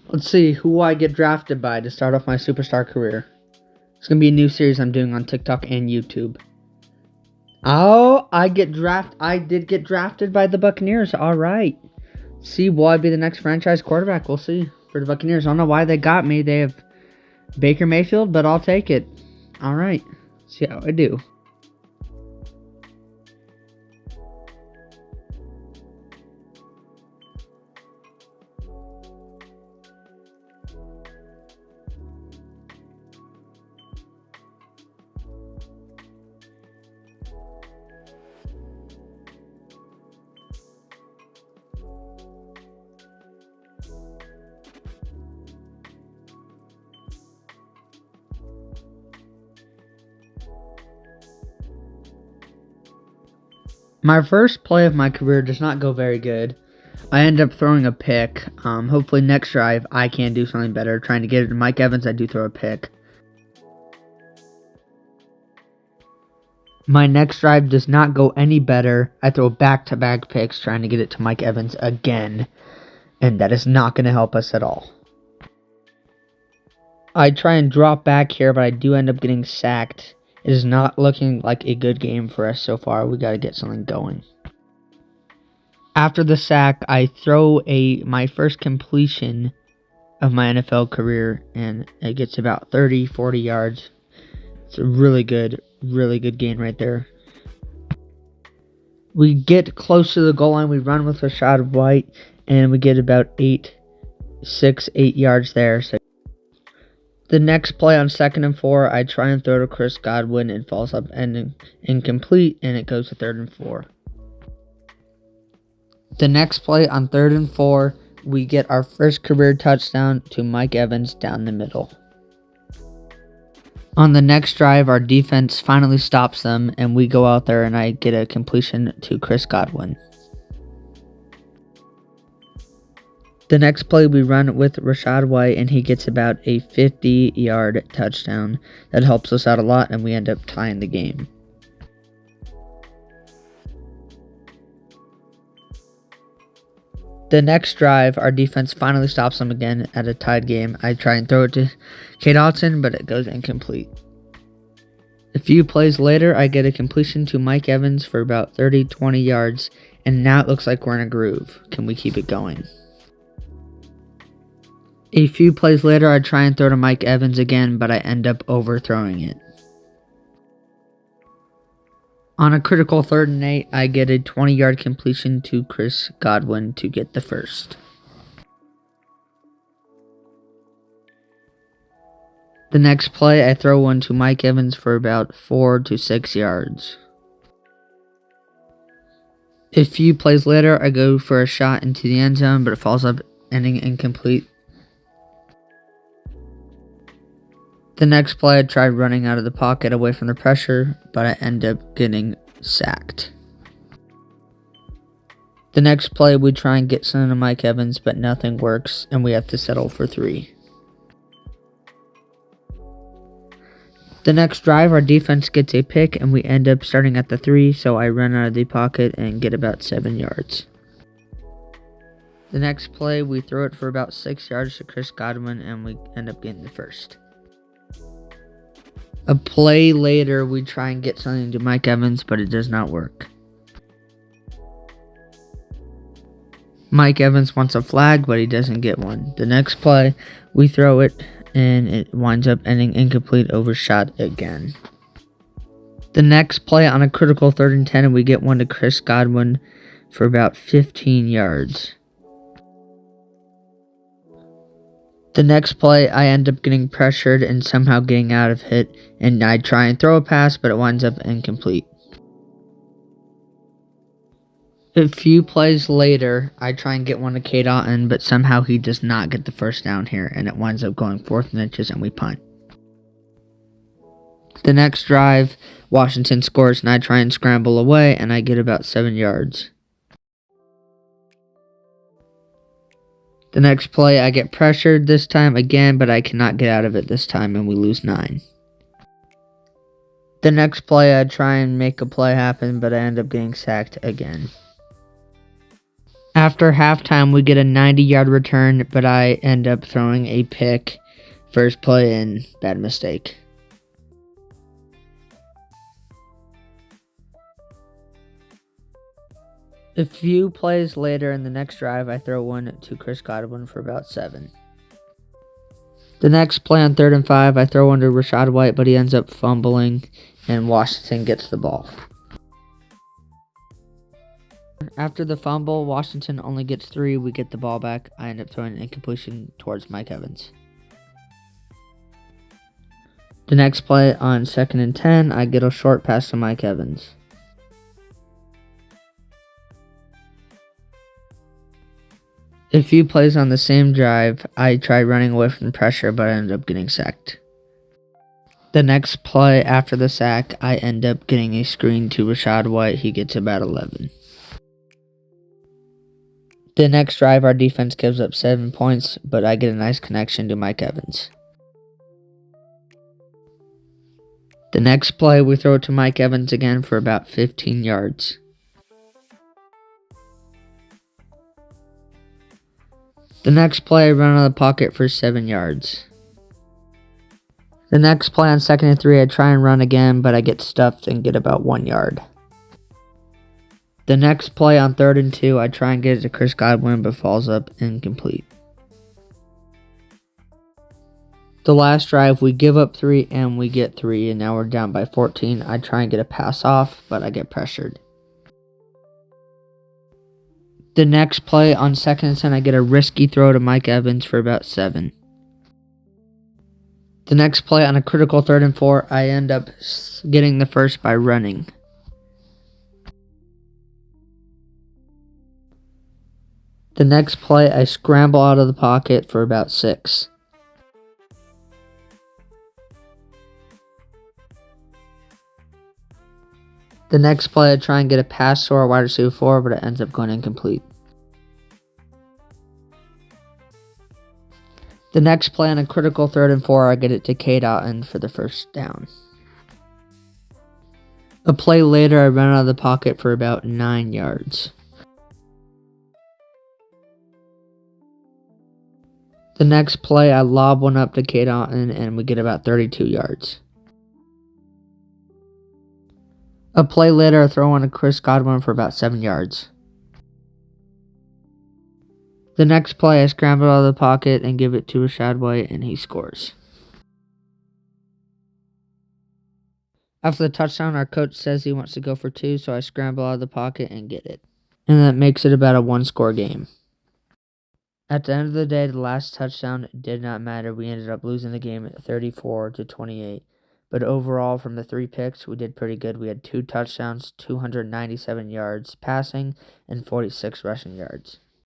Let's see who I get drafted by to start off my superstar career. It's going to be a new series I'm doing on TikTok and YouTube. Oh, I did get drafted by the Buccaneers. All right. See, will I be the next franchise quarterback? We'll see for the Buccaneers. I don't know why they got me. They have Baker Mayfield, but I'll take it. All right. See how I do. My first play of my career does not go very good. I end up throwing a pick. Hopefully next drive I can do something better. Trying to get it to Mike Evans, I do throw a pick. My next drive does not go any better. I throw back-to-back picks trying to get it to Mike Evans again. And that is not going to help us at all. I try and drop back here, but I do end up getting sacked. It is not looking like a good game for us so far. We got to get something going. After the sack, I throw my first completion of my NFL career, and it gets about 30, 40 yards. It's a really good gain right there. We get close to the goal line. We run with Rachaad White, and we get about 8 yards there. So the next play on 2nd and 4, I try and throw to Chris Godwin and falls up and incomplete, and it goes to 3rd and 4. The next play on 3rd and 4, we get our first career touchdown to Mike Evans down the middle. On the next drive, our defense finally stops them, and we go out there and I get a completion to Chris Godwin. The next play, we run with Rachaad White, and he gets about a 50-yard touchdown. That helps us out a lot, and we end up tying the game. The next drive, our defense finally stops them again at a tied game. I try and throw it to Cade Otton, but it goes incomplete. A few plays later, I get a completion to Mike Evans for about 20 yards, and now it looks like we're in a groove. Can we keep it going? A few plays later, I try and throw to Mike Evans again, but I end up overthrowing it. On a critical 3rd and 8, I get a 20-yard completion to Chris Godwin to get the first. The next play, I throw one to Mike Evans for about 4 to 6 yards. A few plays later, I go for a shot into the end zone, but it falls up, ending incomplete. The next play, I tried running out of the pocket away from the pressure, but I end up getting sacked. The next play, we try and get something to Mike Evans, but nothing works, and we have to settle for 3. The next drive, our defense gets a pick, and we end up starting at the 3, so I run out of the pocket and get about 7 yards. The next play, we throw it for about 6 yards to Chris Godwin, and we end up getting the first. A play later, we try and get something to Mike Evans, but it does not work. Mike Evans wants a flag, but he doesn't get one. The next play, we throw it, and it winds up ending incomplete, overshot again. The next play on a critical 3rd and 10, and we get one to Chris Godwin for about 15 yards. The next play, I end up getting pressured and somehow getting out of it, and I try and throw a pass, but it winds up incomplete. A few plays later, I try and get one to Cade Otton, but somehow he does not get the first down here, and it winds up going 4th and inches, and we punt. The next drive, Washington scores, and I try and scramble away, and I get about 7 yards. The next play, I get pressured this time again, but I cannot get out of it this time, and we lose 9. The next play, I try and make a play happen, but I end up getting sacked again. After halftime, we get a 90-yard return, but I end up throwing a pick. First play and bad mistake. A few plays later in the next drive, I throw one to Chris Godwin for about 7. The next play on 3rd and 5, I throw one to Rachaad White, but he ends up fumbling, and Washington gets the ball. After the fumble, Washington only gets 3. We get the ball back. I end up throwing an incompletion towards Mike Evans. The next play on 2nd and 10, I get a short pass to Mike Evans. A few plays on the same drive, I tried running away from pressure, but I ended up getting sacked. The next play after the sack, I end up getting a screen to Rachaad White. He gets about 11. The next drive, our defense gives up 7 points, but I get a nice connection to Mike Evans. The next play, we throw it to Mike Evans again for about 15 yards. The next play, I run out of the pocket for 7 yards. The next play on 2nd and 3, I try and run again, but I get stuffed and get about 1 yard. The next play on 3rd and 2, I try and get it to Chris Godwin, but falls up incomplete. The last drive, we give up 3 and we get 3, and now we're down by 14. I try and get a pass off, but I get pressured. The next play on 2nd and 10, I get a risky throw to Mike Evans for about 7. The next play on a critical 3rd and 4, I end up getting the first by running. The next play, I scramble out of the pocket for about 6. The next play, I try and get a pass to our wide receiver 4, but it ends up going incomplete. The next play on a critical 3rd and 4, I get it to Cade Otton for the first down. A play later, I run out of the pocket for about 9 yards. The next play, I lob one up to Cade Otton, and we get about 32 yards. A play later, I throw one to Chris Godwin for about 7 yards. The next play, I scramble out of the pocket and give it to Rachaad White, and he scores. After the touchdown, our coach says he wants to go for 2, so I scramble out of the pocket and get it. And that makes it about a 1-score game. At the end of the day, the last touchdown did not matter. We ended up losing the game at 34-28. But overall, from the 3 picks, we did pretty good. We had 2 touchdowns, 297 yards passing, and 46 rushing yards.